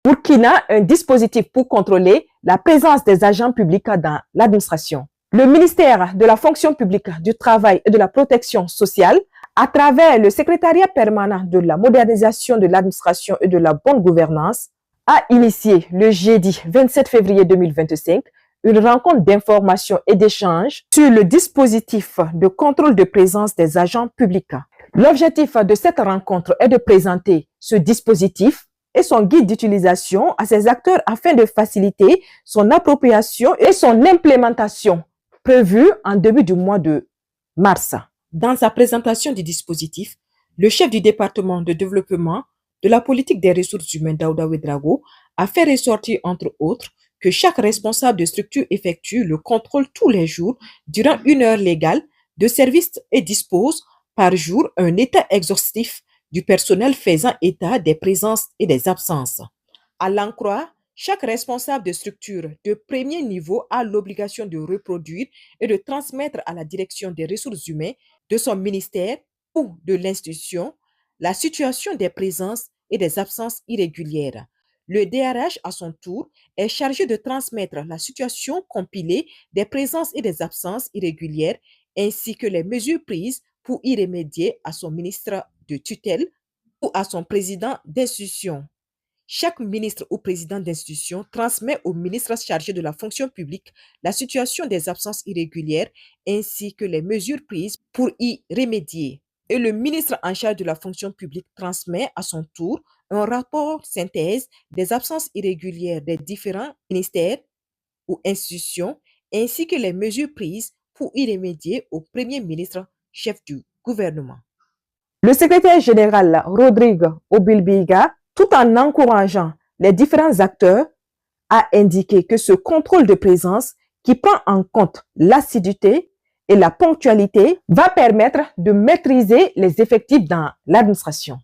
Burkina, un dispositif pour contrôler la présence des agents publics dans l'administration. Le ministère de la fonction publique, du travail et de la protection sociale, à travers le secrétariat permanent de la modernisation de l'administration et de la bonne gouvernance, a initié le jeudi 27 février 2025 une rencontre d'information et d'échange sur le dispositif de contrôle de présence des agents publics. L'objectif de cette rencontre est de présenter ce dispositif et son guide d'utilisation à ses acteurs afin de faciliter son appropriation et son implémentation prévue en début du mois de mars. Dans sa présentation du dispositif, le chef du département de développement de la politique des ressources humaines, Daouda Ouedraogo, a fait ressortir, entre autres, que chaque responsable de structure effectue le contrôle tous les jours durant une heure légale de service et dispose par jour un état exhaustif du personnel faisant état des présences et des absences. À l'en croire, chaque responsable de structure de premier niveau a l'obligation de reproduire et de transmettre à la direction des ressources humaines de son ministère ou de l'institution la situation des présences et des absences irrégulières. Le DRH, à son tour, est chargé de transmettre la situation compilée des présences et des absences irrégulières ainsi que les mesures prises pour y remédier à son ministre de tutelle ou à son président d'institution. Chaque ministre ou président d'institution transmet au ministre chargé de la fonction publique la situation des absences irrégulières ainsi que les mesures prises pour y remédier. Et le ministre en charge de la fonction publique transmet à son tour un rapport synthèse des absences irrégulières des différents ministères ou institutions ainsi que les mesures prises pour y remédier au Premier ministre chef du gouvernement. Le secrétaire général Rodrigue Obilbiga, tout en encourageant les différents acteurs, a indiqué que ce contrôle de présence qui prend en compte l'assiduité et la ponctualité va permettre de maîtriser les effectifs dans l'administration.